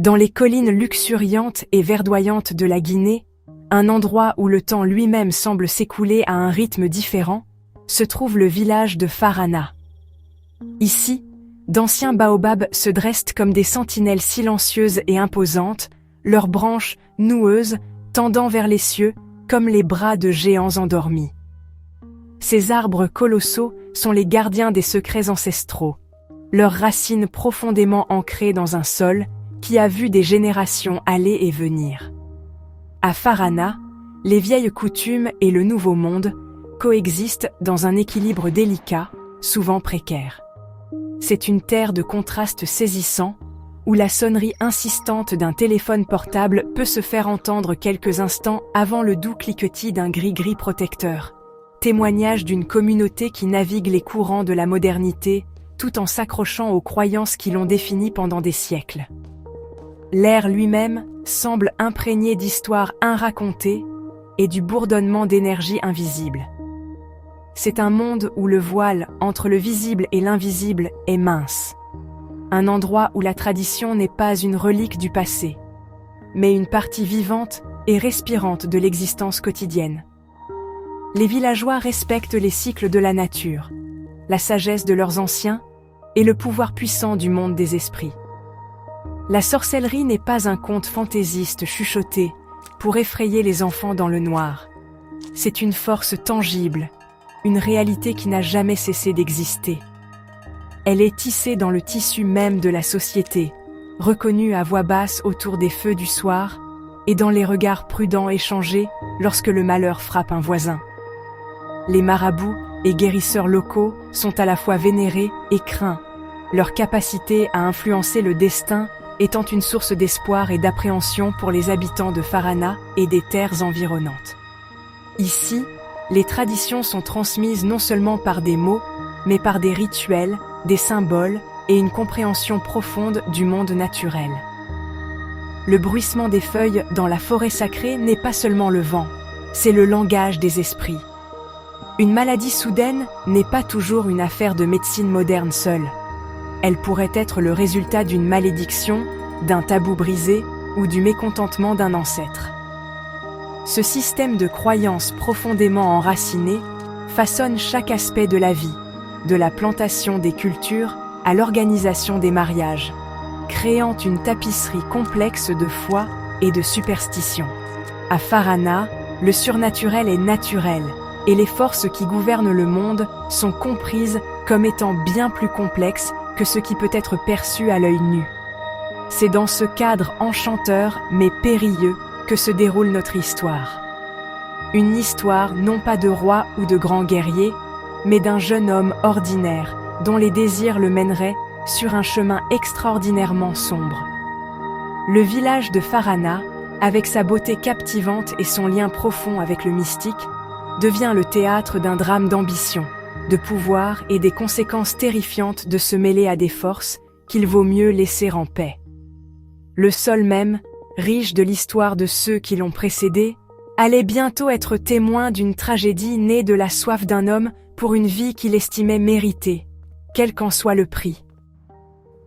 Dans les collines luxuriantes et verdoyantes de la Guinée, un endroit où le temps lui-même semble s'écouler à un rythme différent, se trouve le village de Farana. Ici, d'anciens baobabs se dressent comme des sentinelles silencieuses et imposantes, leurs branches noueuses tendant vers les cieux comme les bras de géants endormis. Ces arbres colossaux sont les gardiens des secrets ancestraux, leurs racines profondément ancrées dans un sol qui a vu des générations aller et venir. À Farana, les vieilles coutumes et le nouveau monde coexistent dans un équilibre délicat, souvent précaire. C'est une terre de contrastes saisissants, où la sonnerie insistante d'un téléphone portable peut se faire entendre quelques instants avant le doux cliquetis d'un gris-gris protecteur, témoignage d'une communauté qui navigue les courants de la modernité tout en s'accrochant aux croyances qui l'ont définie pendant des siècles. L'air lui-même semble imprégné d'histoires inracontées et du bourdonnement d'énergie invisible. C'est un monde où le voile entre le visible et l'invisible est mince. Un endroit où la tradition n'est pas une relique du passé, mais une partie vivante et respirante de l'existence quotidienne. Les villageois respectent les cycles de la nature, la sagesse de leurs anciens et le pouvoir puissant du monde des esprits. La sorcellerie n'est pas un conte fantaisiste chuchoté pour effrayer les enfants dans le noir. C'est une force tangible, une réalité qui n'a jamais cessé d'exister. Elle est tissée dans le tissu même de la société, reconnue à voix basse autour des feux du soir et dans les regards prudents échangés lorsque le malheur frappe un voisin. Les marabouts et guérisseurs locaux sont à la fois vénérés et craints, leur capacité à influencer le destin étant une source d'espoir et d'appréhension pour les habitants de Farana et des terres environnantes. Ici, les traditions sont transmises non seulement par des mots, mais par des rituels, des symboles et une compréhension profonde du monde naturel. Le bruissement des feuilles dans la forêt sacrée n'est pas seulement le vent, c'est le langage des esprits. Une maladie soudaine n'est pas toujours une affaire de médecine moderne seule. Elle pourrait être le résultat d'une malédiction, d'un tabou brisé ou du mécontentement d'un ancêtre. Ce système de croyances profondément enraciné façonne chaque aspect de la vie, de la plantation des cultures à l'organisation des mariages, créant une tapisserie complexe de foi et de superstition. À Farana, le surnaturel est naturel, et les forces qui gouvernent le monde sont comprises comme étant bien plus complexes que ce qui peut être perçu à l'œil nu. C'est dans ce cadre enchanteur mais périlleux que se déroule notre histoire. Une histoire non pas de roi ou de grand guerrier, mais d'un jeune homme ordinaire dont les désirs le mèneraient sur un chemin extraordinairement sombre. Le village de Farana, avec sa beauté captivante et son lien profond avec le mystique, devient le théâtre d'un drame d'ambition, de pouvoir et des conséquences terrifiantes de se mêler à des forces qu'il vaut mieux laisser en paix. Le sol même, riche de l'histoire de ceux qui l'ont précédé, allait bientôt être témoin d'une tragédie née de la soif d'un homme pour une vie qu'il estimait méritée, quel qu'en soit le prix.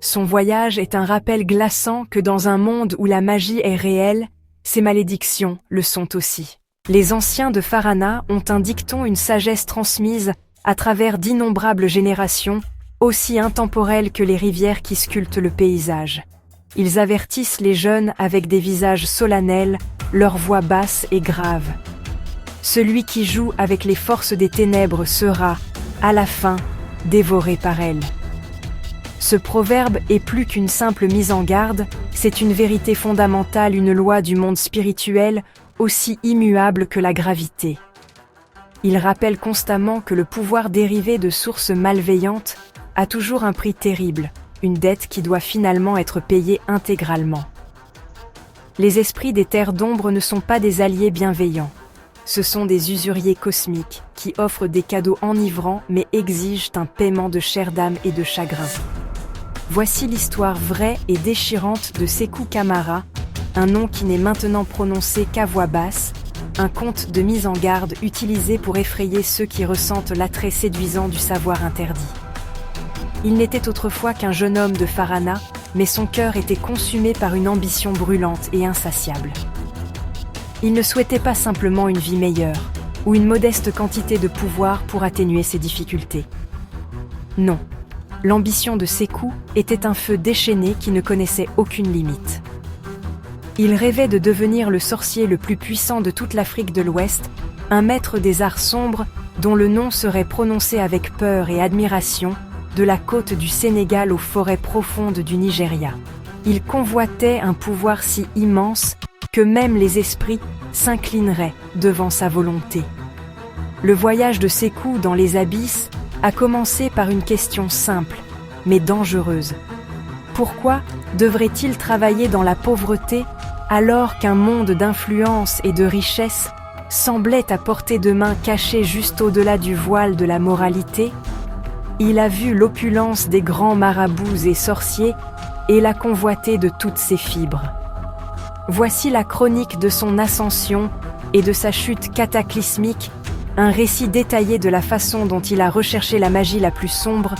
Son voyage est un rappel glaçant que dans un monde où la magie est réelle, ses malédictions le sont aussi. Les anciens de Farana ont un dicton, une sagesse transmise à travers d'innombrables générations, aussi intemporelles que les rivières qui sculptent le paysage. Ils avertissent les jeunes avec des visages solennels, leur voix basse et grave. Celui qui joue avec les forces des ténèbres sera, à la fin, dévoré par elles. Ce proverbe est plus qu'une simple mise en garde, c'est une vérité fondamentale, une loi du monde spirituel aussi immuable que la gravité. Il rappelle constamment que le pouvoir dérivé de sources malveillantes a toujours un prix terrible, une dette qui doit finalement être payée intégralement. Les esprits des terres d'ombre ne sont pas des alliés bienveillants. Ce sont des usuriers cosmiques qui offrent des cadeaux enivrants mais exigent un paiement de chair d'âme et de chagrin. Voici l'histoire vraie et déchirante de Sékou Camara, un nom qui n'est maintenant prononcé qu'à voix basse, un conte de mise en garde utilisé pour effrayer ceux qui ressentent l'attrait séduisant du savoir interdit. Il n'était autrefois qu'un jeune homme de Farana, mais son cœur était consumé par une ambition brûlante et insatiable. Il ne souhaitait pas simplement une vie meilleure, ou une modeste quantité de pouvoir pour atténuer ses difficultés. Non, l'ambition de Sékou était un feu déchaîné qui ne connaissait aucune limite. Il rêvait de devenir le sorcier le plus puissant de toute l'Afrique de l'Ouest, un maître des arts sombres dont le nom serait prononcé avec peur et admiration, de la côte du Sénégal aux forêts profondes du Nigeria. Il convoitait un pouvoir si immense que même les esprits s'inclineraient devant sa volonté. Le voyage de Sékou dans les abysses a commencé par une question simple, mais dangereuse. Pourquoi devrait-il travailler dans la pauvreté alors qu'un monde d'influence et de richesse semblait à portée de main caché juste au-delà du voile de la moralité? Il a vu l'opulence des grands marabouts et sorciers et l'a convoité de toutes ses fibres. Voici la chronique de son ascension et de sa chute cataclysmique, un récit détaillé de la façon dont il a recherché la magie la plus sombre,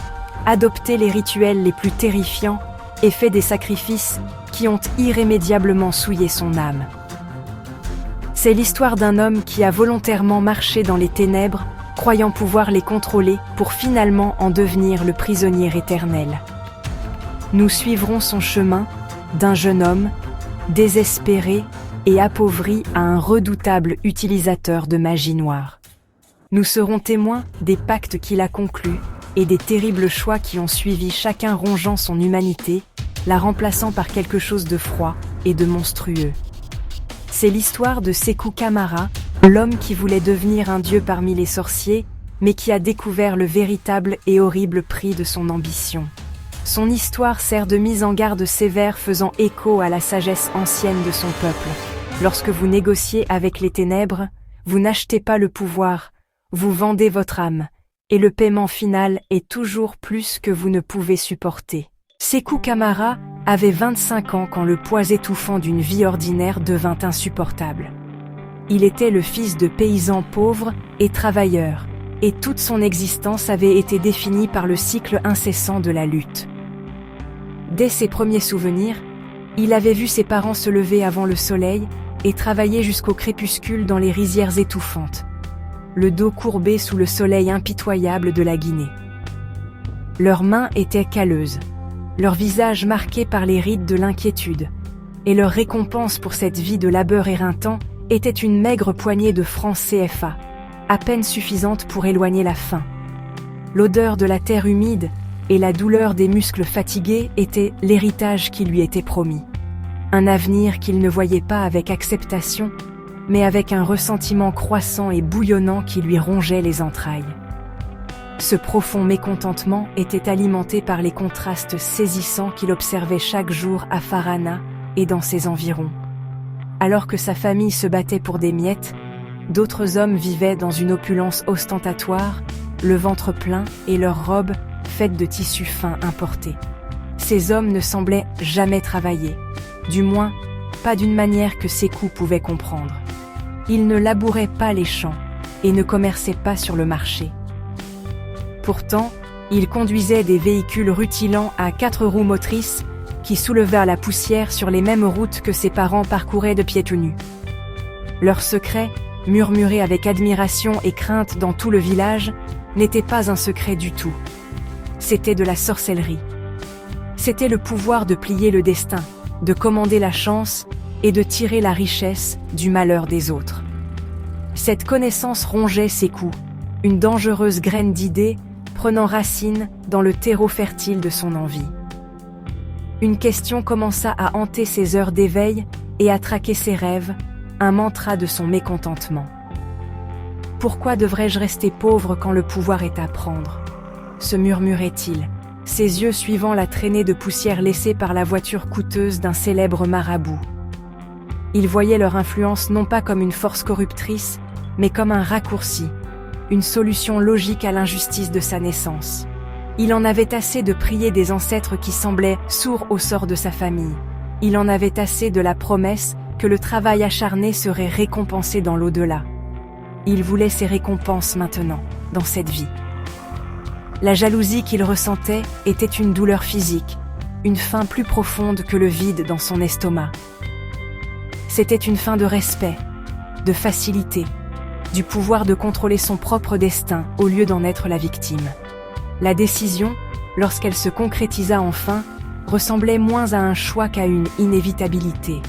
adopté les rituels les plus terrifiants et fait des sacrifices qui ont irrémédiablement souillé son âme. C'est l'histoire d'un homme qui a volontairement marché dans les ténèbres, croyant pouvoir les contrôler pour finalement en devenir le prisonnier éternel. Nous suivrons son chemin d'un jeune homme, désespéré et appauvri à un redoutable utilisateur de magie noire. Nous serons témoins des pactes qu'il a conclus et des terribles choix qui ont suivi, chacun rongeant son humanité, la remplaçant par quelque chose de froid et de monstrueux. C'est l'histoire de Sékou Camara, l'homme qui voulait devenir un dieu parmi les sorciers, mais qui a découvert le véritable et horrible prix de son ambition. Son histoire sert de mise en garde sévère faisant écho à la sagesse ancienne de son peuple. Lorsque vous négociez avec les ténèbres, vous n'achetez pas le pouvoir, vous vendez votre âme, et le paiement final est toujours plus que vous ne pouvez supporter. Sékou Camara avait 25 ans quand le poids étouffant d'une vie ordinaire devint insupportable. Il était le fils de paysans pauvres et travailleurs, et toute son existence avait été définie par le cycle incessant de la lutte. Dès ses premiers souvenirs, il avait vu ses parents se lever avant le soleil et travailler jusqu'au crépuscule dans les rizières étouffantes, le dos courbé sous le soleil impitoyable de la Guinée. Leurs mains étaient calleuses, leur visage marqué par les rides de l'inquiétude, et leur récompense pour cette vie de labeur éreintant était une maigre poignée de francs CFA, à peine suffisante pour éloigner la faim. L'odeur de la terre humide et la douleur des muscles fatigués étaient l'héritage qui lui était promis. Un avenir qu'il ne voyait pas avec acceptation, mais avec un ressentiment croissant et bouillonnant qui lui rongeait les entrailles. Ce profond mécontentement était alimenté par les contrastes saisissants qu'il observait chaque jour à Farana et dans ses environs. Alors que sa famille se battait pour des miettes, d'autres hommes vivaient dans une opulence ostentatoire, le ventre plein et leurs robes faites de tissus fins importés. Ces hommes ne semblaient jamais travailler, du moins pas d'une manière que Sékou pouvait comprendre. Ils ne labouraient pas les champs et ne commerçaient pas sur le marché. Pourtant, ils conduisaient des véhicules rutilants à 4 roues motrices qui soulevaient la poussière sur les mêmes routes que ses parents parcouraient de pieds tout nus. Leur secret, murmuré avec admiration et crainte dans tout le village, n'était pas un secret du tout. C'était de la sorcellerie. C'était le pouvoir de plier le destin, de commander la chance et de tirer la richesse du malheur des autres. Cette connaissance rongeait Sékou, une dangereuse graine d'idées prenant racine dans le terreau fertile de son envie. Une question commença à hanter ses heures d'éveil et à traquer ses rêves, un mantra de son mécontentement. Pourquoi devrais-je rester pauvre quand le pouvoir est à prendre ? Se murmurait-il, ses yeux suivant la traînée de poussière laissée par la voiture coûteuse d'un célèbre marabout. Il voyait leur influence non pas comme une force corruptrice, mais comme un raccourci, une solution logique à l'injustice de sa naissance. Il en avait assez de prier des ancêtres qui semblaient sourds au sort de sa famille. Il en avait assez de la promesse que le travail acharné serait récompensé dans l'au-delà. Il voulait ces récompenses maintenant, dans cette vie. La jalousie qu'il ressentait était une douleur physique, une faim plus profonde que le vide dans son estomac. C'était une faim de respect, de facilité, du pouvoir de contrôler son propre destin au lieu d'en être la victime. La décision, lorsqu'elle se concrétisa enfin, ressemblait moins à un choix qu'à une inévitabilité.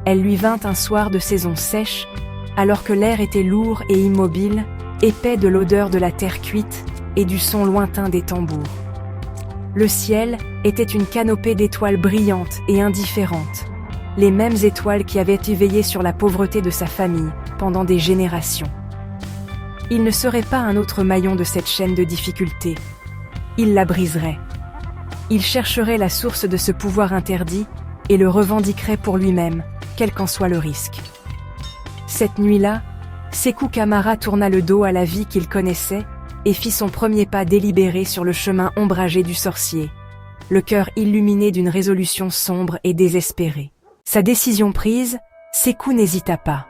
Elle lui vint un soir de saison sèche, alors que l'air était lourd et immobile, épais de l'odeur de la terre cuite et du son lointain des tambours. Le ciel était une canopée d'étoiles brillantes et indifférentes, les mêmes étoiles qui avaient éveillé sur la pauvreté de sa famille pendant des générations. Il ne serait pas un autre maillon de cette chaîne de difficultés. Il la briserait. Il chercherait la source de ce pouvoir interdit et le revendiquerait pour lui-même, quel qu'en soit le risque. Cette nuit-là, Sékou Camara tourna le dos à la vie qu'il connaissait et fit son premier pas délibéré sur le chemin ombragé du sorcier, le cœur illuminé d'une résolution sombre et désespérée. Sa décision prise, Sékou n'hésita pas.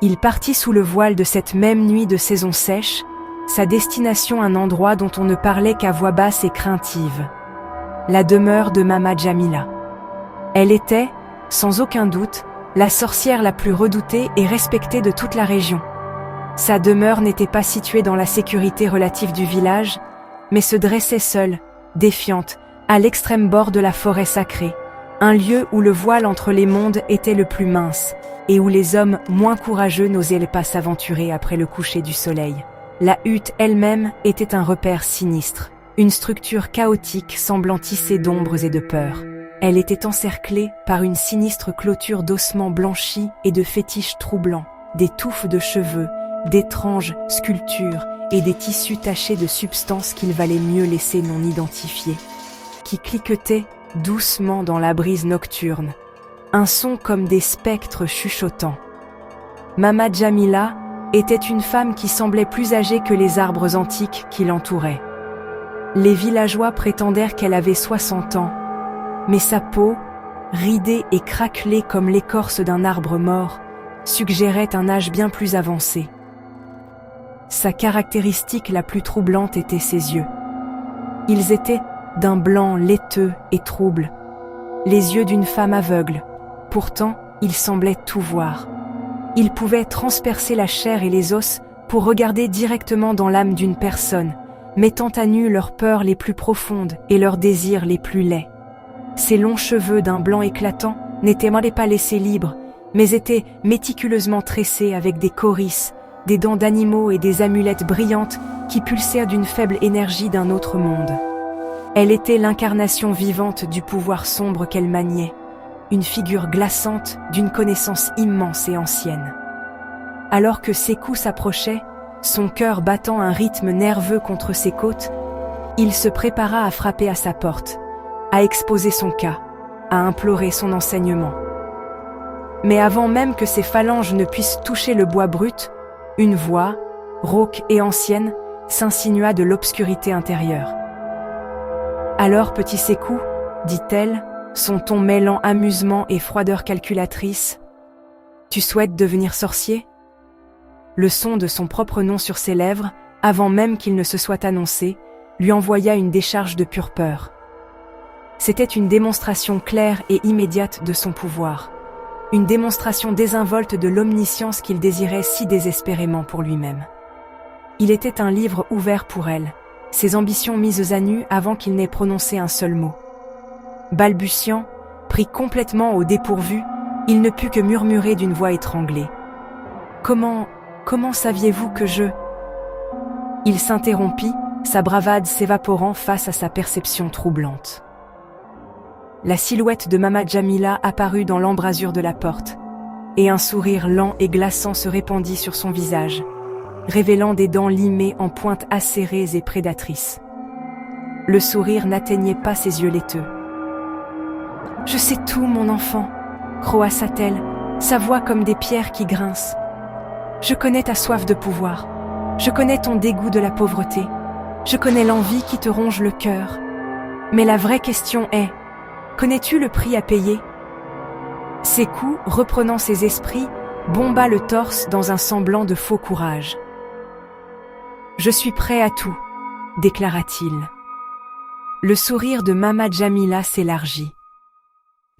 Il partit sous le voile de cette même nuit de saison sèche, sa destination un endroit dont on ne parlait qu'à voix basse et craintive. La demeure de Mama Djamila. Elle était, sans aucun doute, la sorcière la plus redoutée et respectée de toute la région. Sa demeure n'était pas située dans la sécurité relative du village, mais se dressait seule, défiante, à l'extrême bord de la forêt sacrée, un lieu où le voile entre les mondes était le plus mince, et où les hommes moins courageux n'osaient pas s'aventurer après le coucher du soleil. La hutte elle-même était un repère sinistre, une structure chaotique semblant tissée d'ombres et de peur. Elle était encerclée par une sinistre clôture d'ossements blanchis et de fétiches troublants, des touffes de cheveux, d'étranges sculptures et des tissus tachés de substances qu'il valait mieux laisser non identifiées, qui cliquetaient doucement dans la brise nocturne, un son comme des spectres chuchotants. Mama Djamila était une femme qui semblait plus âgée que les arbres antiques qui l'entouraient. Les villageois prétendèrent qu'elle avait 60 ans, mais sa peau, ridée et craquelée comme l'écorce d'un arbre mort, suggérait un âge bien plus avancé. Sa caractéristique la plus troublante était ses yeux. Ils étaient d'un blanc laiteux et trouble, les yeux d'une femme aveugle. Pourtant, ils semblaient tout voir. Ils pouvaient transpercer la chair et les os pour regarder directement dans l'âme d'une personne, mettant à nu leurs peurs les plus profondes et leurs désirs les plus laids. Ses longs cheveux d'un blanc éclatant n'étaient pas laissés libres, mais étaient méticuleusement tressés avec des corisses, des dents d'animaux et des amulettes brillantes qui pulsèrent d'une faible énergie d'un autre monde. Elle était l'incarnation vivante du pouvoir sombre qu'elle maniait, une figure glaçante d'une connaissance immense et ancienne. Alors que Sékou s'approchait, son cœur battant un rythme nerveux contre ses côtes, il se prépara à frapper à sa porte, à exposer son cas, à implorer son enseignement. Mais avant même que ses phalanges ne puissent toucher le bois brut, une voix, rauque et ancienne, s'insinua de l'obscurité intérieure. « Alors, petit Sékou, dit-elle, son ton mêlant amusement et froideur calculatrice, tu souhaites devenir sorcier ?» Le son de son propre nom sur ses lèvres, avant même qu'il ne se soit annoncé, lui envoya une décharge de pure peur. C'était une démonstration claire et immédiate de son pouvoir, une démonstration désinvolte de l'omniscience qu'il désirait si désespérément pour lui-même. Il était un livre ouvert pour elle, ses ambitions mises à nu avant qu'il n'ait prononcé un seul mot. Balbutiant, pris complètement au dépourvu, il ne put que murmurer d'une voix étranglée. « Comment saviez-vous que je… » Il s'interrompit, sa bravade s'évaporant face à sa perception troublante. La silhouette de Mama Djamila apparut dans l'embrasure de la porte, et un sourire lent et glaçant se répandit sur son visage, révélant des dents limées en pointes acérées et prédatrices. Le sourire n'atteignait pas ses yeux laiteux. « Je sais tout, mon enfant, » croassa-t-elle, sa voix comme des pierres qui grincent. « Je connais ta soif de pouvoir, je connais ton dégoût de la pauvreté, je connais l'envie qui te ronge le cœur. Mais la vraie question est, connais-tu le prix à payer ?» Sékou, reprenant ses esprits, bomba le torse dans un semblant de faux courage. « Je suis prêt à tout, déclara-t-il. Le sourire de Mama Jamila s'élargit.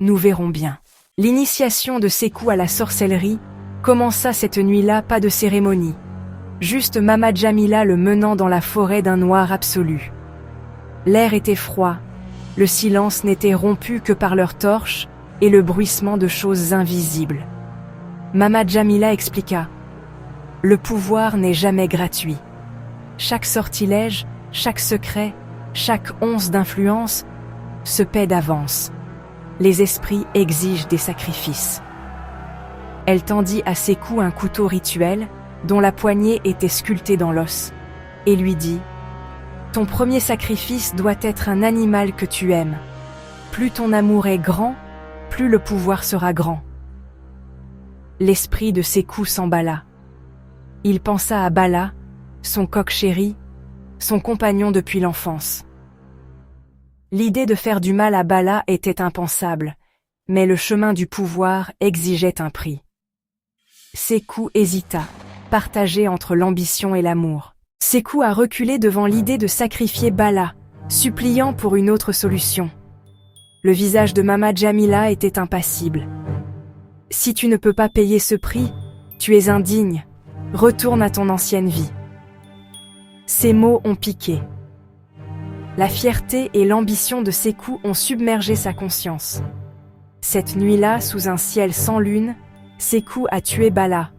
Nous verrons bien. L'initiation de Sékou à la sorcellerie commença cette nuit-là, pas de cérémonie. Juste Mama Jamila le menant dans la forêt d'un noir absolu. L'air était froid, le silence n'était rompu que par leurs torches et le bruissement de choses invisibles. Mama Jamila expliqua. Le pouvoir n'est jamais gratuit. Chaque sortilège, chaque secret, chaque once d'influence se paie d'avance. Les esprits exigent des sacrifices. Elle tendit à Sékou un couteau rituel, dont la poignée était sculptée dans l'os, et lui dit « Ton premier sacrifice doit être un animal que tu aimes. Plus ton amour est grand, plus le pouvoir sera grand. » L'esprit de Sékou s'emballa. Il pensa à Bala, son coq chéri, son compagnon depuis l'enfance. L'idée de faire du mal à Bala était impensable, mais le chemin du pouvoir exigeait un prix. Sékou hésita, partagé entre l'ambition et l'amour. Sékou a reculé devant l'idée de sacrifier Bala, suppliant pour une autre solution. Le visage de Mama Jamila était impassible. « Si tu ne peux pas payer ce prix, tu es indigne. Retourne à ton ancienne vie. » Ces mots ont piqué. La fierté et l'ambition de Sékou ont submergé sa conscience. Cette nuit-là, sous un ciel sans lune, Sékou a tué Bala,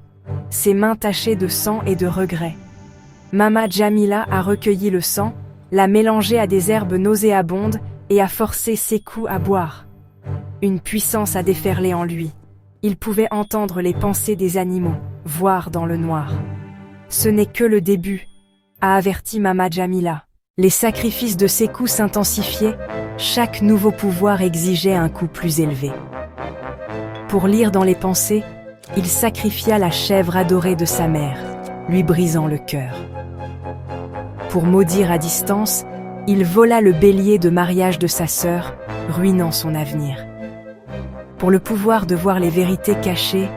ses mains tachées de sang et de regrets. Mama Jamila a recueilli le sang, l'a mélangé à des herbes nauséabondes et a forcé Sékou à boire. Une puissance a déferlé en lui. Il pouvait entendre les pensées des animaux, voir dans le noir. Ce n'est que le début, a averti Mama Jamila. Les sacrifices de Sékou s'intensifiaient, chaque nouveau pouvoir exigeait un coût plus élevé. Pour lire dans les pensées, il sacrifia la chèvre adorée de sa mère, lui brisant le cœur. Pour maudire à distance, il vola le bélier de mariage de sa sœur, ruinant son avenir. Pour le pouvoir de voir les vérités cachées,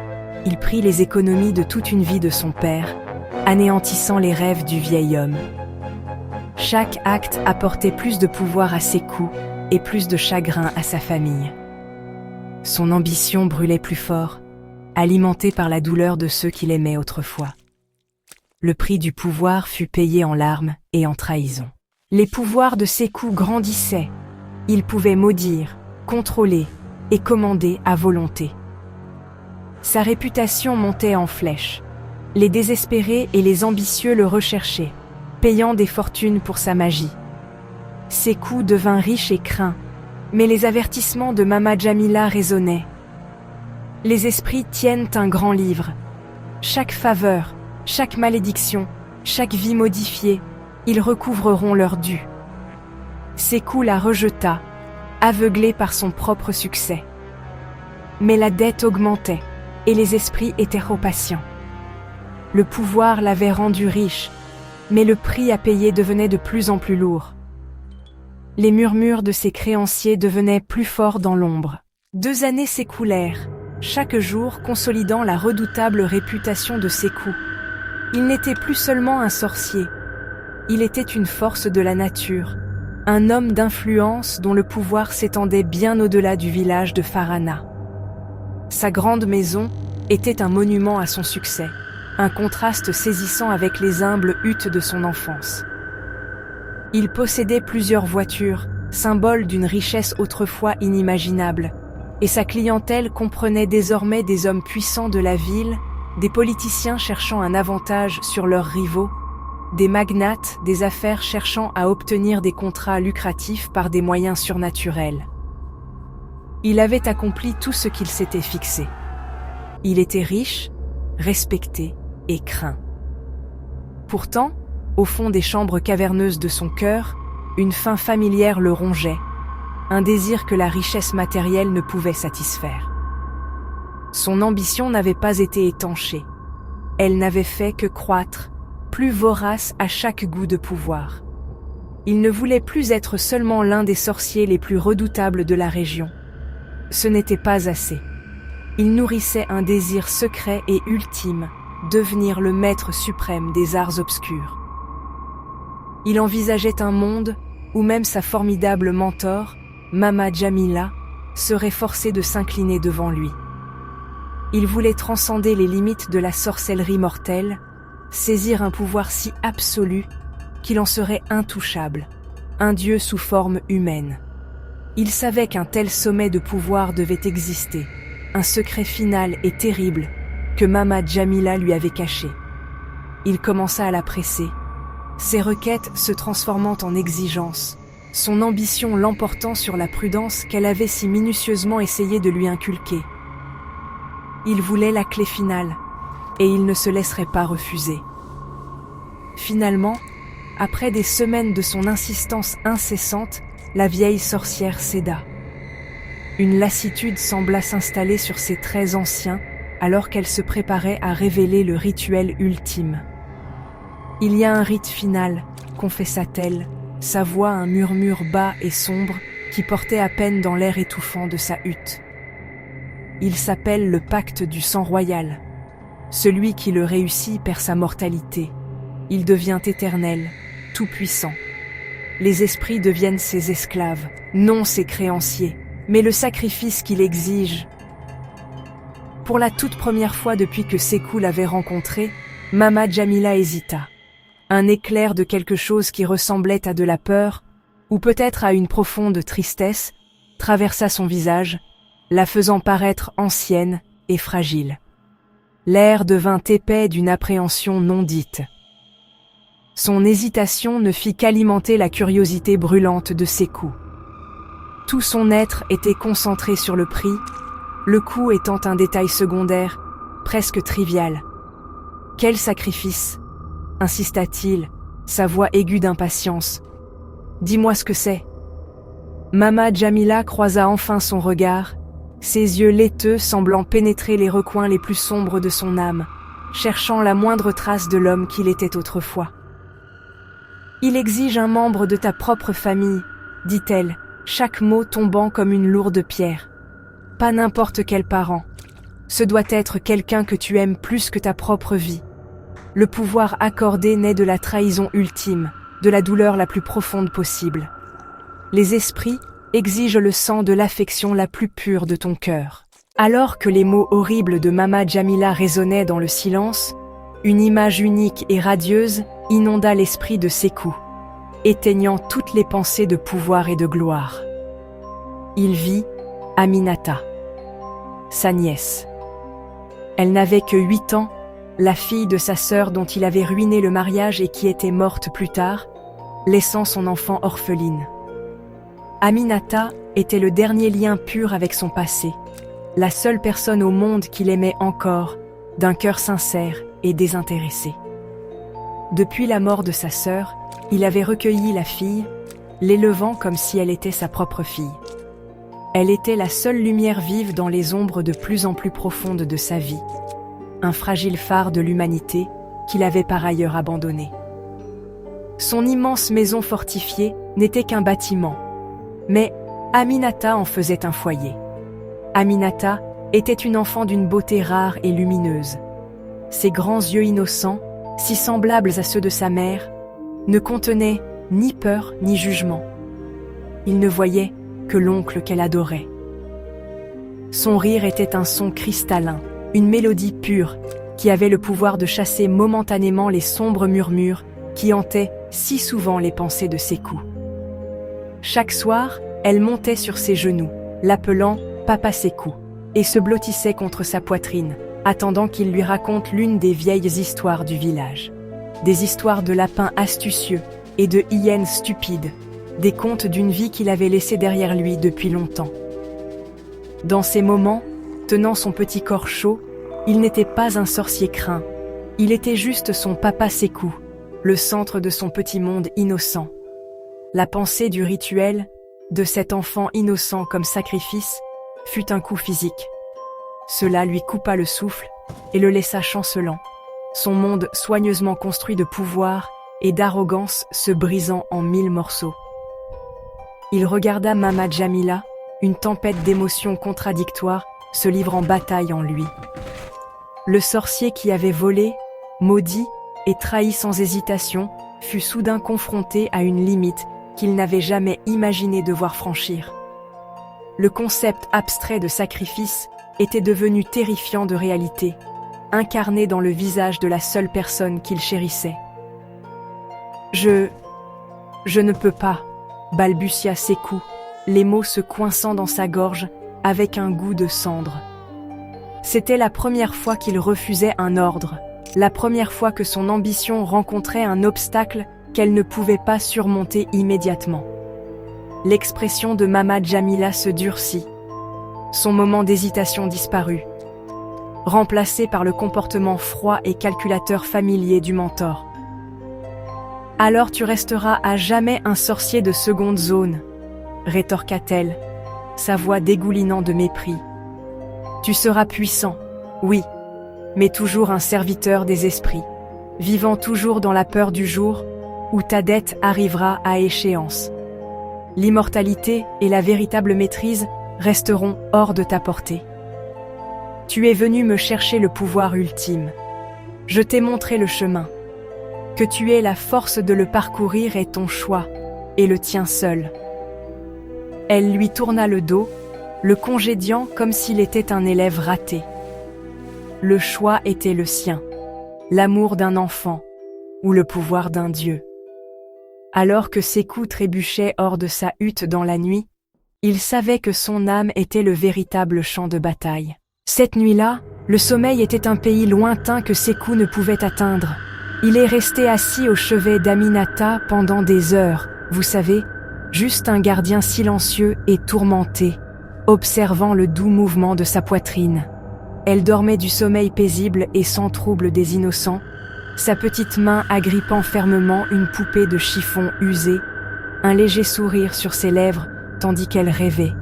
il prit les économies de toute une vie de son père, anéantissant les rêves du vieil homme. Chaque acte apportait plus de pouvoir à Sékou et plus de chagrin à sa famille. Son ambition brûlait plus fort, alimentée par la douleur de ceux qu'il aimait autrefois. Le prix du pouvoir fut payé en larmes et en trahison. Les pouvoirs de Sékou grandissaient. Il pouvait maudire, contrôler et commander à volonté. Sa réputation montait en flèche. Les désespérés et les ambitieux le recherchaient, payant des fortunes pour sa magie. Sékou devint riche et craint, mais les avertissements de Mama Jamila résonnaient. Les esprits tiennent un grand livre. Chaque faveur, chaque malédiction, chaque vie modifiée, ils recouvreront leur dû. Sékou la rejeta, aveuglé par son propre succès. Mais la dette augmentait, et les esprits étaient trop patients. Le pouvoir l'avait rendu riche, mais le prix à payer devenait de plus en plus lourd. Les murmures de ses créanciers devenaient plus forts dans l'ombre. 2 années s'écoulèrent, chaque jour consolidant la redoutable réputation de Sékou. Il n'était plus seulement un sorcier, il était une force de la nature, un homme d'influence dont le pouvoir s'étendait bien au-delà du village de Farana. Sa grande maison était un monument à son succès, un contraste saisissant avec les humbles huttes de son enfance. Il possédait plusieurs voitures, symbole d'une richesse autrefois inimaginable, et sa clientèle comprenait désormais des hommes puissants de la ville, des politiciens cherchant un avantage sur leurs rivaux, des magnates des affaires cherchant à obtenir des contrats lucratifs par des moyens surnaturels. Il avait accompli tout ce qu'il s'était fixé. Il était riche, respecté et craint. Pourtant, au fond des chambres caverneuses de son cœur, une faim familière le rongeait, un désir que la richesse matérielle ne pouvait satisfaire. Son ambition n'avait pas été étanchée. Elle n'avait fait que croître, plus vorace à chaque goût de pouvoir. Il ne voulait plus être seulement l'un des sorciers les plus redoutables de la région. Ce n'était pas assez. Il nourrissait un désir secret et ultime, devenir le maître suprême des arts obscurs. Il envisageait un monde ou même sa formidable mentor, Mama Jamila, serait forcée de s'incliner devant lui. Il voulait transcender les limites de la sorcellerie mortelle, saisir un pouvoir si absolu qu'il en serait intouchable, un dieu sous forme humaine. Il savait qu'un tel sommet de pouvoir devait exister, un secret final et terrible que Mama Jamila lui avait caché. Il commença à la presser, ses requêtes se transformant en exigences, son ambition l'emportant sur la prudence qu'elle avait si minutieusement essayé de lui inculquer. Il voulait la clé finale, et il ne se laisserait pas refuser. Finalement, après des semaines de son insistance incessante, la vieille sorcière céda. Une lassitude sembla s'installer sur ses traits anciens alors qu'elle se préparait à révéler le rituel ultime. « Il y a un rite final », confessa-t-elle, sa voix un murmure bas et sombre qui portait à peine dans l'air étouffant de sa hutte. Il s'appelle le pacte du sang royal. Celui qui le réussit perd sa mortalité. Il devient éternel, tout-puissant. Les esprits deviennent ses esclaves, non ses créanciers, mais le sacrifice qu'il exige. Pour la toute première fois depuis que Sekou l'avait rencontré, Mama Jamila hésita. Un éclair de quelque chose qui ressemblait à de la peur, ou peut-être à une profonde tristesse, traversa son visage, la faisant paraître ancienne et fragile. L'air devint épais d'une appréhension non dite. Son hésitation ne fit qu'alimenter la curiosité brûlante de Sekou. Tout son être était concentré sur le prix, le coût étant un détail secondaire, presque trivial. « Quel sacrifice !» insista-t-il, sa voix aiguë d'impatience. « Dis-moi ce que c'est. » Mama Jamila croisa enfin son regard, ses yeux laiteux semblant pénétrer les recoins les plus sombres de son âme, cherchant la moindre trace de l'homme qu'il était autrefois. « Il exige un membre de ta propre famille, » dit-elle, chaque mot tombant comme une lourde pierre. « Pas n'importe quel parent. Ce doit être quelqu'un que tu aimes plus que ta propre vie. Le pouvoir accordé naît de la trahison ultime, de la douleur la plus profonde possible. Les esprits exigent le sang de l'affection la plus pure de ton cœur. » Alors que les mots horribles de Mama Jamila résonnaient dans le silence, une image unique et radieuse inonda l'esprit de Sekou, éteignant toutes les pensées de pouvoir et de gloire. Il vit Aminata, sa nièce. Elle n'avait que 8 ans, la fille de sa sœur dont il avait ruiné le mariage et qui était morte plus tard, laissant son enfant orpheline. Aminata était le dernier lien pur avec son passé, la seule personne au monde qu'il aimait encore, d'un cœur sincère et désintéressé. Depuis la mort de sa sœur, il avait recueilli la fille, l'élevant comme si elle était sa propre fille. Elle était la seule lumière vive dans les ombres de plus en plus profondes de sa vie, un fragile phare de l'humanité qu'il avait par ailleurs abandonné. Son immense maison fortifiée n'était qu'un bâtiment, mais Aminata en faisait un foyer. Aminata était une enfant d'une beauté rare et lumineuse. Ses grands yeux innocents, si semblables à ceux de sa mère, ne contenaient ni peur ni jugement. Il ne voyait que l'oncle qu'elle adorait. Son rire était un son cristallin, une mélodie pure qui avait le pouvoir de chasser momentanément les sombres murmures qui hantaient si souvent les pensées de Sekou. Chaque soir, elle montait sur ses genoux, l'appelant « Papa Sekou » et se blottissait contre sa poitrine, attendant qu'il lui raconte l'une des vieilles histoires du village. Des histoires de lapins astucieux et de hyènes stupides, des contes d'une vie qu'il avait laissée derrière lui depuis longtemps. Dans ces moments, tenant son petit corps chaud, il n'était pas un sorcier craint, il était juste son papa Sekou, le centre de son petit monde innocent. La pensée du rituel, de cet enfant innocent comme sacrifice, fut un coup physique. Cela lui coupa le souffle et le laissa chancelant, son monde soigneusement construit de pouvoir et d'arrogance se brisant en 1000 morceaux. Il regarda Mama Jamila, une tempête d'émotions contradictoires se livre en bataille en lui. Le sorcier qui avait volé, maudit et trahi sans hésitation fut soudain confronté à une limite qu'il n'avait jamais imaginé devoir franchir. Le concept abstrait de sacrifice était devenu terrifiant de réalité, incarné dans le visage de la seule personne qu'il chérissait. Je ne peux pas, balbutia Sekou, les mots se coinçant dans sa gorge avec un goût de cendre. C'était la première fois qu'il refusait un ordre, la première fois que son ambition rencontrait un obstacle qu'elle ne pouvait pas surmonter immédiatement. L'expression de Mama Djamila se durcit. Son moment d'hésitation disparut, remplacé par le comportement froid et calculateur familier du mentor. « Alors tu resteras à jamais un sorcier de seconde zone », rétorqua-t-elle, sa voix dégoulinant de mépris. « Tu seras puissant, oui, mais toujours un serviteur des esprits, vivant toujours dans la peur du jour où ta dette arrivera à échéance. L'immortalité et la véritable maîtrise resteront hors de ta portée. Tu es venu me chercher le pouvoir ultime. Je t'ai montré le chemin. Que tu aies la force de le parcourir est ton choix, et le tien seul. » Elle lui tourna le dos, le congédiant comme s'il était un élève raté. Le choix était le sien, l'amour d'un enfant ou le pouvoir d'un dieu. Alors que Sekou trébuchait hors de sa hutte dans la nuit, il savait que son âme était le véritable champ de bataille. Cette nuit-là, le sommeil était un pays lointain que Sekou ne pouvait atteindre. Il est resté assis au chevet d'Aminata pendant des heures, vous savez, juste un gardien silencieux et tourmenté, observant le doux mouvement de sa poitrine. Elle dormait du sommeil paisible et sans trouble des innocents, sa petite main agrippant fermement une poupée de chiffon usée, un léger sourire sur ses lèvres tandis qu'elle rêvait.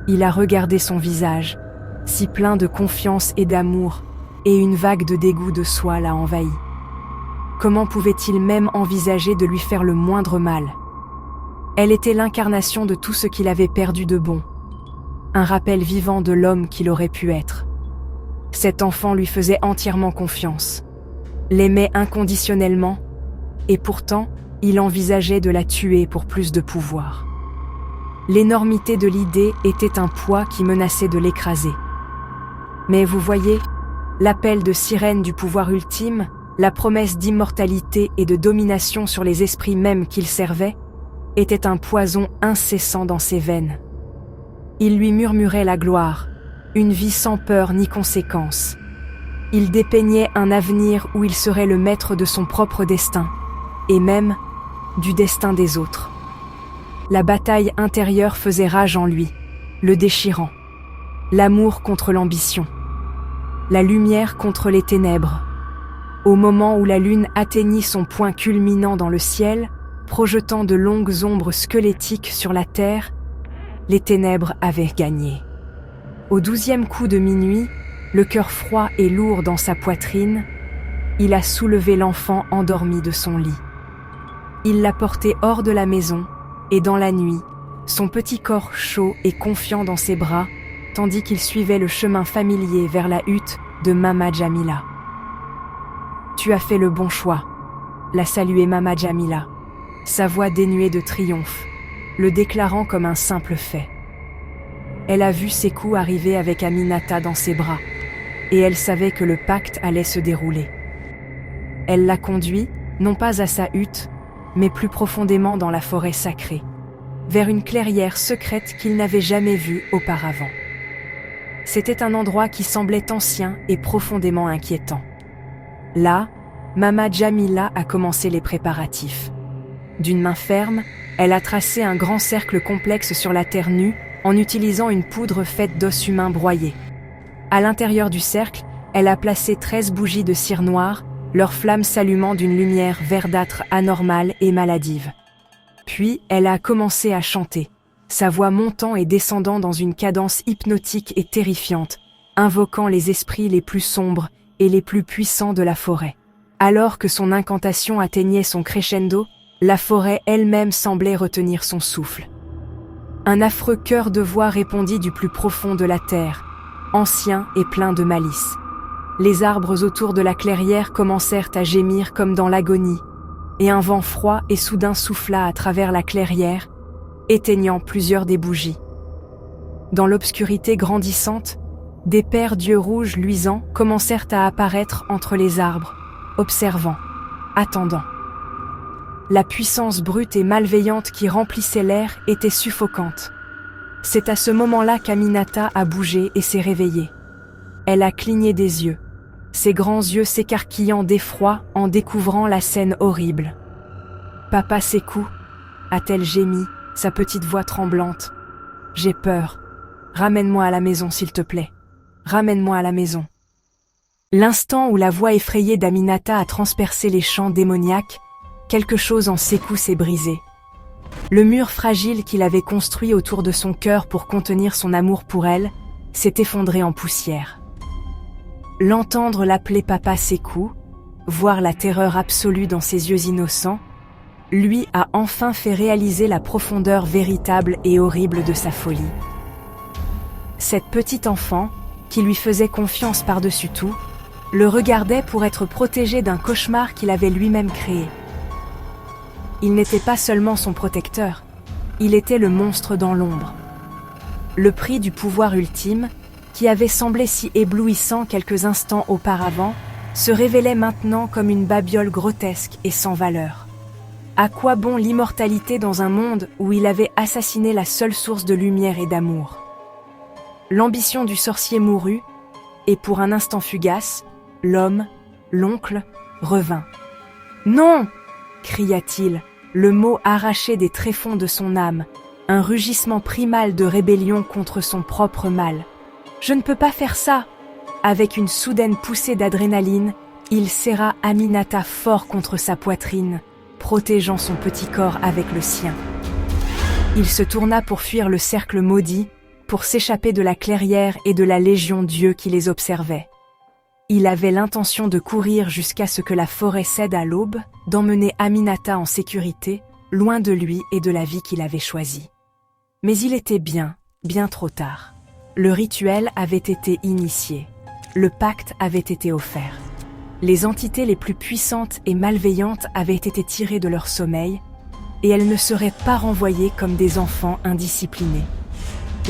Il a regardé son visage, si plein de confiance et d'amour, et une vague de dégoût de soi l'a envahi. Comment pouvait-il même envisager de lui faire le moindre mal? Elle était l'incarnation de tout ce qu'il avait perdu de bon, un rappel vivant de l'homme qu'il aurait pu être. Cet enfant lui faisait entièrement confiance, l'aimait inconditionnellement, et pourtant, il envisageait de la tuer pour plus de pouvoir. L'énormité de l'idée était un poids qui menaçait de l'écraser. Mais vous voyez, l'appel de sirène du pouvoir ultime, la promesse d'immortalité et de domination sur les esprits mêmes qu'il servait, était un poison incessant dans ses veines. Il lui murmurait la gloire, une vie sans peur ni conséquence. Il dépeignait un avenir où il serait le maître de son propre destin, et même du destin des autres. La bataille intérieure faisait rage en lui, le déchirant. L'amour contre l'ambition. La lumière contre les ténèbres. Au moment où la lune atteignit son point culminant dans le ciel, projetant de longues ombres squelettiques sur la terre, les ténèbres avaient gagné. Au 12e coup de minuit, le cœur froid et lourd dans sa poitrine, il a soulevé l'enfant endormi de son lit. Il l'a porté hors de la maison, et dans la nuit, son petit corps chaud et confiant dans ses bras, tandis qu'il suivait le chemin familier vers la hutte de Mama Djamila. « Tu as fait le bon choix », l'a salué Mama Djamila, sa voix dénuée de triomphe, le déclarant comme un simple fait. Elle a vu Sekou arriver avec Aminata dans ses bras, et elle savait que le pacte allait se dérouler. Elle l'a conduit, non pas à sa hutte, mais plus profondément dans la forêt sacrée, vers une clairière secrète qu'il n'avait jamais vue auparavant. C'était un endroit qui semblait ancien et profondément inquiétant. Là, Mama Djamila a commencé les préparatifs. D'une main ferme, elle a tracé un grand cercle complexe sur la terre nue en utilisant une poudre faite d'os humains broyés. À l'intérieur du cercle, elle a placé 13 bougies de cire noire, leurs flammes s'allumant d'une lumière verdâtre anormale et maladive. Puis, elle a commencé à chanter, sa voix montant et descendant dans une cadence hypnotique et terrifiante, invoquant les esprits les plus sombres et les plus puissants de la forêt. Alors que son incantation atteignait son crescendo, la forêt elle-même semblait retenir son souffle. Un affreux chœur de voix répondit du plus profond de la terre, ancien et plein de malice. Les arbres autour de la clairière commencèrent à gémir comme dans l'agonie, et un vent froid et soudain souffla à travers la clairière, éteignant plusieurs des bougies. Dans l'obscurité grandissante, des paires d'yeux rouges luisants commencèrent à apparaître entre les arbres, observant, attendant. La puissance brute et malveillante qui remplissait l'air était suffocante. C'est à ce moment-là qu'Aminata a bougé et s'est réveillée. Elle a cligné des yeux, ses grands yeux s'écarquillant d'effroi en découvrant la scène horrible. « Papa Sékou » a-t-elle gémi, sa petite voix tremblante. « J'ai peur. Ramène-moi à la maison, s'il te plaît. Ramène-moi à la maison. » L'instant où la voix effrayée d'Aminata a transpercé les champs démoniaques, quelque chose en Sékou s'est brisé. Le mur fragile qu'il avait construit autour de son cœur pour contenir son amour pour elle s'est effondré en poussière. L'entendre l'appeler Papa Sékou, voir la terreur absolue dans ses yeux innocents, lui a enfin fait réaliser la profondeur véritable et horrible de sa folie. Cette petite enfant, qui lui faisait confiance par-dessus tout, le regardait pour être protégé d'un cauchemar qu'il avait lui-même créé. Il n'était pas seulement son protecteur, il était le monstre dans l'ombre. Le prix du pouvoir ultime, qui avait semblé si éblouissant quelques instants auparavant, se révélait maintenant comme une babiole grotesque et sans valeur. À quoi bon l'immortalité dans un monde où il avait assassiné la seule source de lumière et d'amour? L'ambition du sorcier mourut, et pour un instant fugace, l'homme, l'oncle, revint. « Non !» cria-t-il, le mot arraché des tréfonds de son âme, un rugissement primal de rébellion contre son propre mal. « Je ne peux pas faire ça !» Avec une soudaine poussée d'adrénaline, il serra Aminata fort contre sa poitrine, protégeant son petit corps avec le sien. Il se tourna pour fuir le cercle maudit, pour s'échapper de la clairière et de la légion d'yeux qui les observait. Il avait l'intention de courir jusqu'à ce que la forêt cède à l'aube, d'emmener Aminata en sécurité, loin de lui et de la vie qu'il avait choisie. Mais il était bien trop tard. Le rituel avait été initié. Le pacte avait été offert. Les entités les plus puissantes et malveillantes avaient été tirées de leur sommeil, et elles ne seraient pas renvoyées comme des enfants indisciplinés.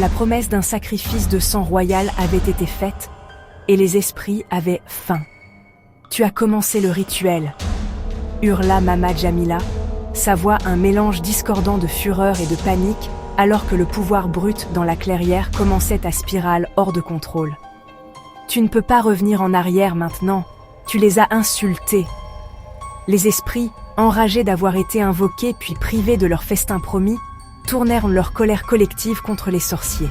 La promesse d'un sacrifice de sang royal avait été faite, et les esprits avaient faim. « Tu as commencé le rituel !» hurla Mama Jamila, sa voix un mélange discordant de fureur et de panique, alors que le pouvoir brut dans la clairière commençait à spirale hors de contrôle. « Tu ne peux pas revenir en arrière maintenant, tu les as insultés. » Les esprits, enragés d'avoir été invoqués puis privés de leur festin promis, tournèrent leur colère collective contre les sorciers.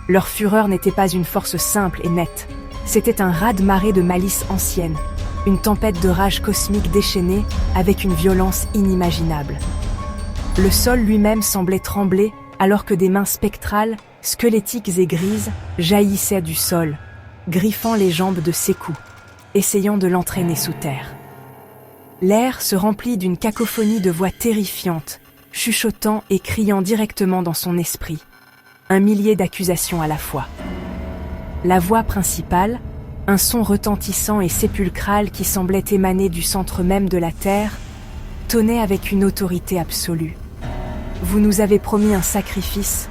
Leur fureur n'était pas une force simple et nette, c'était un raz-de-marée de malice ancienne, une tempête de rage cosmique déchaînée avec une violence inimaginable. Le sol lui-même semblait trembler alors que des mains spectrales, squelettiques et grises, jaillissaient du sol, griffant les jambes de Sékou, essayant de l'entraîner sous terre. L'air se remplit d'une cacophonie de voix terrifiantes, chuchotant et criant directement dans son esprit. Un millier d'accusations à la fois. La voix principale, un son retentissant et sépulcral qui semblait émaner du centre même de la terre, tonnait avec une autorité absolue. Vous nous avez promis un sacrifice,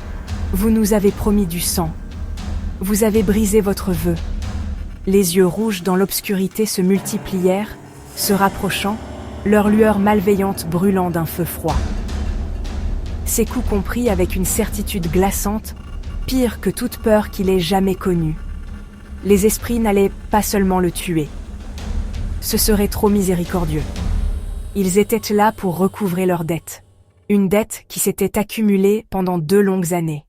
vous nous avez promis du sang. Vous avez brisé votre vœu. Les yeux rouges dans l'obscurité se multiplièrent, se rapprochant, leur lueur malveillante brûlant d'un feu froid. Sékou comprit avec une certitude glaçante, pire que toute peur qu'il ait jamais connue. Les esprits n'allaient pas seulement le tuer. Ce serait trop miséricordieux. Ils étaient là pour recouvrer leur dette. Une dette qui s'était accumulée pendant 2 longues années.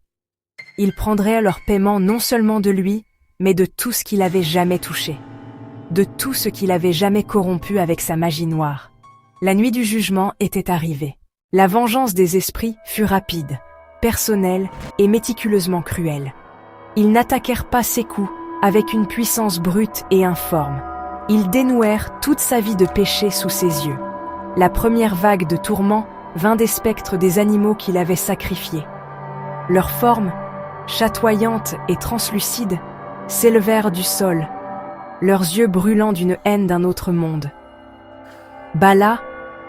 Ils prendraient leur paiement non seulement de lui, mais de tout ce qu'il avait jamais touché. De tout ce qu'il avait jamais corrompu avec sa magie noire. La nuit du jugement était arrivée. La vengeance des esprits fut rapide, personnelle et méticuleusement cruelle. Ils n'attaquèrent pas Sékou avec une puissance brute et informe. Ils dénouèrent toute sa vie de péché sous ses yeux. La première vague de tourments vint des spectres des animaux qu'il avait sacrifiés. Leurs formes, chatoyantes et translucides, s'élevèrent du sol, leurs yeux brûlant d'une haine d'un autre monde. Bala,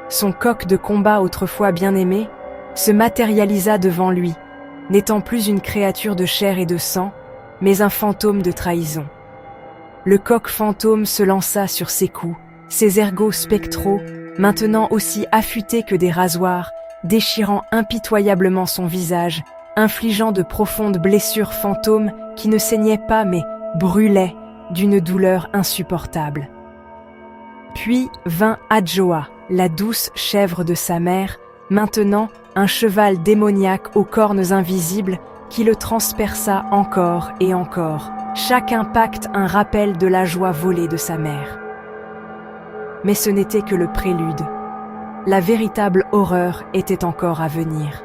son coq de combat autrefois bien-aimé, se matérialisa devant lui, n'étant plus une créature de chair et de sang, mais un fantôme de trahison. Le coq fantôme se lança sur ses coups, ses ergots spectraux, maintenant aussi affûtés que des rasoirs, déchirant impitoyablement son visage, infligeant de profondes blessures fantômes qui ne saignaient pas mais brûlaient d'une douleur insupportable. Puis vint Adjoa, la douce chèvre de sa mère, maintenant un cheval démoniaque aux cornes invisibles qui le transperça encore et encore, chaque impact un rappel de la joie volée de sa mère. Mais ce n'était que le prélude. La véritable horreur était encore à venir.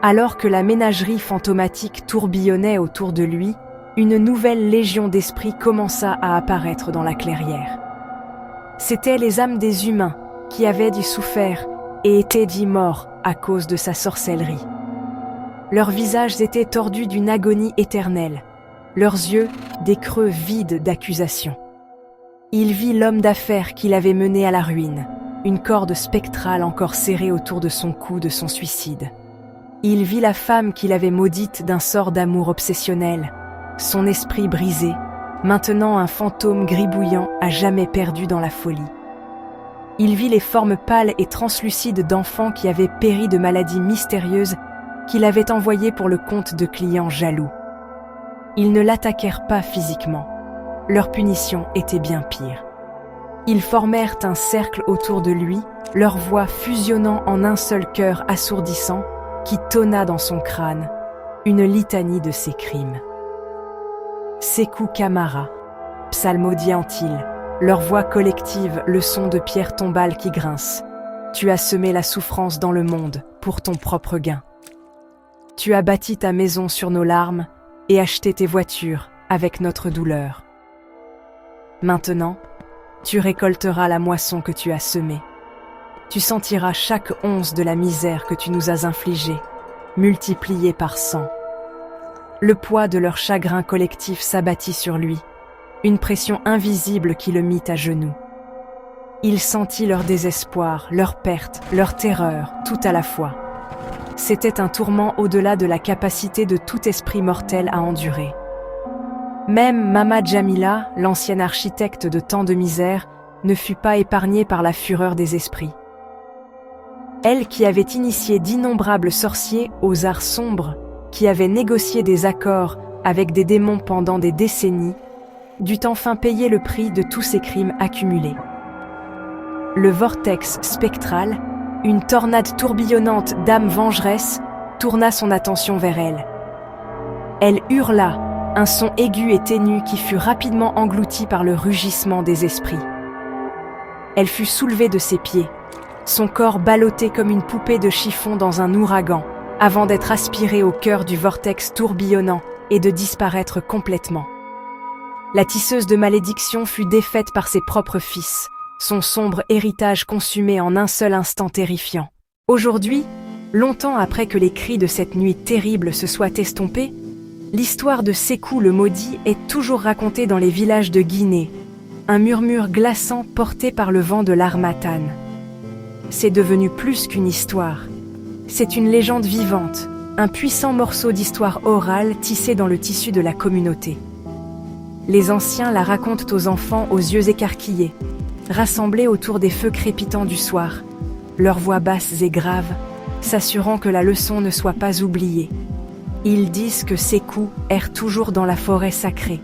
Alors que la ménagerie fantomatique tourbillonnait autour de lui, une nouvelle légion d'esprits commença à apparaître dans la clairière. C'étaient les âmes des humains qui avaient dit souffert et étaient dit morts à cause de sa sorcellerie. Leurs visages étaient tordus d'une agonie éternelle, leurs yeux des creux vides d'accusation. Il vit l'homme d'affaires qui l'avait mené à la ruine, une corde spectrale encore serrée autour de son cou de son suicide. Il vit la femme qui l'avait maudite d'un sort d'amour obsessionnel, son esprit brisé, maintenant un fantôme gribouillant à jamais perdu dans la folie. Il vit les formes pâles et translucides d'enfants qui avaient péri de maladies mystérieuses qu'il avait envoyées pour le compte de clients jaloux. Ils ne l'attaquèrent pas physiquement. Leur punition était bien pire. Ils formèrent un cercle autour de lui, leur voix fusionnant en un seul cœur assourdissant qui tonna dans son crâne, une litanie de ses crimes. Sekou Kamara, psalmodiant-il, leur voix collective, le son de pierres tombales qui grincent. Tu as semé la souffrance dans le monde pour ton propre gain. Tu as bâti ta maison sur nos larmes et acheté tes voitures avec notre douleur. Maintenant, tu récolteras la moisson que tu as semée. Tu sentiras chaque once de la misère que tu nous as infligée, multipliée par 100. Le poids de leur chagrin collectif s'abattit sur lui, une pression invisible qui le mit à genoux. Il sentit leur désespoir, leur perte, leur terreur, tout à la fois. C'était un tourment au-delà de la capacité de tout esprit mortel à endurer. Même Mama Jamila, l'ancienne architecte de tant de misère, ne fut pas épargnée par la fureur des esprits. Elle qui avait initié d'innombrables sorciers aux arts sombres, qui avait négocié des accords avec des démons pendant des décennies, dut enfin payer le prix de tous ses crimes accumulés. Le vortex spectral, une tornade tourbillonnante d'âmes vengeresses, tourna son attention vers elle. Elle hurla, un son aigu et ténu qui fut rapidement englouti par le rugissement des esprits. Elle fut soulevée de ses pieds, son corps ballotté comme une poupée de chiffon dans un ouragan, avant d'être aspirée au cœur du vortex tourbillonnant et de disparaître complètement. La tisseuse de malédiction fut défaite par ses propres fils, son sombre héritage consumé en un seul instant terrifiant. Aujourd'hui, longtemps après que les cris de cette nuit terrible se soient estompés, l'histoire de Sekou le maudit est toujours racontée dans les villages de Guinée, un murmure glaçant porté par le vent de l'harmattan. C'est devenu plus qu'une histoire. C'est une légende vivante, un puissant morceau d'histoire orale tissé dans le tissu de la communauté. Les anciens la racontent aux enfants aux yeux écarquillés, rassemblés autour des feux crépitants du soir, leurs voix basses et graves, s'assurant que la leçon ne soit pas oubliée. Ils disent que Sekou erre toujours dans la forêt sacrée,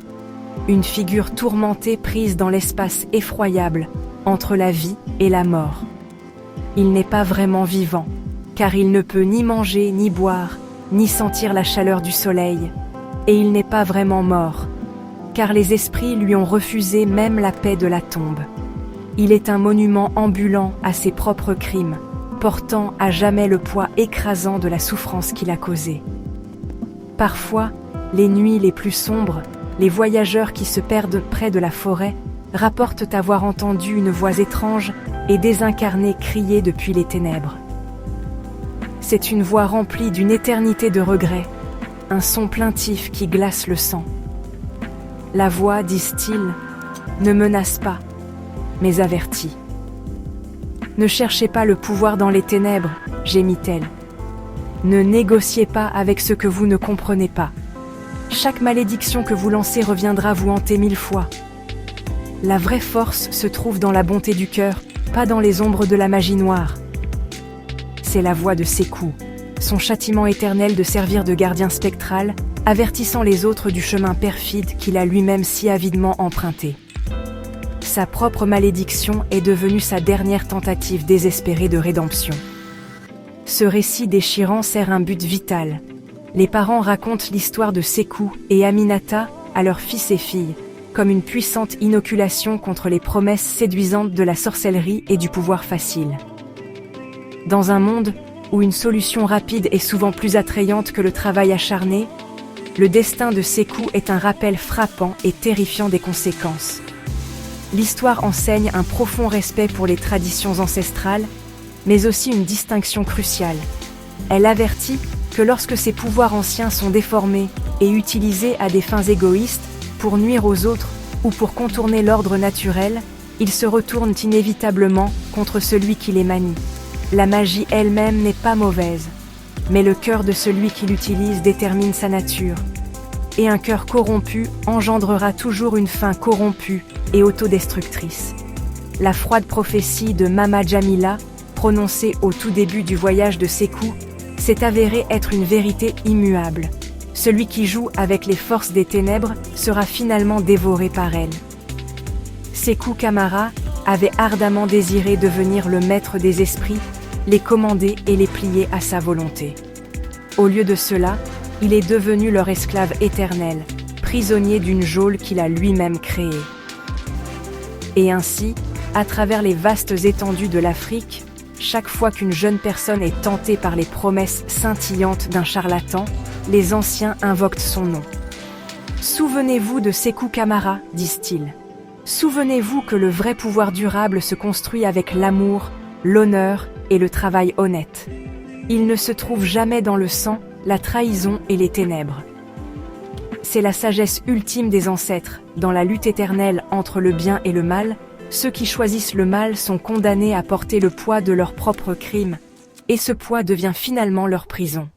une figure tourmentée prise dans l'espace effroyable entre la vie et la mort. Il n'est pas vraiment vivant, car il ne peut ni manger, ni boire, ni sentir la chaleur du soleil, et il n'est pas vraiment mort, car les esprits lui ont refusé même la paix de la tombe. Il est un monument ambulant à ses propres crimes, portant à jamais le poids écrasant de la souffrance qu'il a causée. Parfois, les nuits les plus sombres, les voyageurs qui se perdent près de la forêt rapportent avoir entendu une voix étrange et désincarnée crier depuis les ténèbres. C'est une voix remplie d'une éternité de regrets, un son plaintif qui glace le sang. La voix, disent-ils, ne menace pas, mais avertit. Ne cherchez pas le pouvoir dans les ténèbres, gémit-elle. Ne négociez pas avec ce que vous ne comprenez pas. Chaque malédiction que vous lancez reviendra vous hanter 1000 fois. La vraie force se trouve dans la bonté du cœur, pas dans les ombres de la magie noire. C'est la voix de Sekou, son châtiment éternel de servir de gardien spectral, avertissant les autres du chemin perfide qu'il a lui-même si avidement emprunté. Sa propre malédiction est devenue sa dernière tentative désespérée de rédemption. Ce récit déchirant sert un but vital. Les parents racontent l'histoire de Sekou et Aminata à leurs fils et filles, comme une puissante inoculation contre les promesses séduisantes de la sorcellerie et du pouvoir facile. Dans un monde où une solution rapide est souvent plus attrayante que le travail acharné, le destin de Sekou est un rappel frappant et terrifiant des conséquences. L'histoire enseigne un profond respect pour les traditions ancestrales, mais aussi une distinction cruciale. Elle avertit que lorsque ces pouvoirs anciens sont déformés et utilisés à des fins égoïstes, pour nuire aux autres ou pour contourner l'ordre naturel, ils se retournent inévitablement contre celui qui les manie. La magie elle-même n'est pas mauvaise, mais le cœur de celui qui l'utilise détermine sa nature. Et un cœur corrompu engendrera toujours une fin corrompue et autodestructrice. La froide prophétie de Mama Jamila, prononcée au tout début du voyage de Sekou, s'est avérée être une vérité immuable. Celui qui joue avec les forces des ténèbres sera finalement dévoré par elles. Sekou Kamara avait ardemment désiré devenir le maître des esprits, les commander et les plier à sa volonté. Au lieu de cela, il est devenu leur esclave éternel, prisonnier d'une geôle qu'il a lui-même créée. Et ainsi, à travers les vastes étendues de l'Afrique, chaque fois qu'une jeune personne est tentée par les promesses scintillantes d'un charlatan, les anciens invoquent son nom. Souvenez-vous de Sekou Kamara, disent-ils. Souvenez-vous que le vrai pouvoir durable se construit avec l'amour, l'honneur et le travail honnête. Il ne se trouve jamais dans le sang, la trahison et les ténèbres. C'est la sagesse ultime des ancêtres, dans la lutte éternelle entre le bien et le mal. Ceux qui choisissent le mal sont condamnés à porter le poids de leurs propres crimes, et ce poids devient finalement leur prison.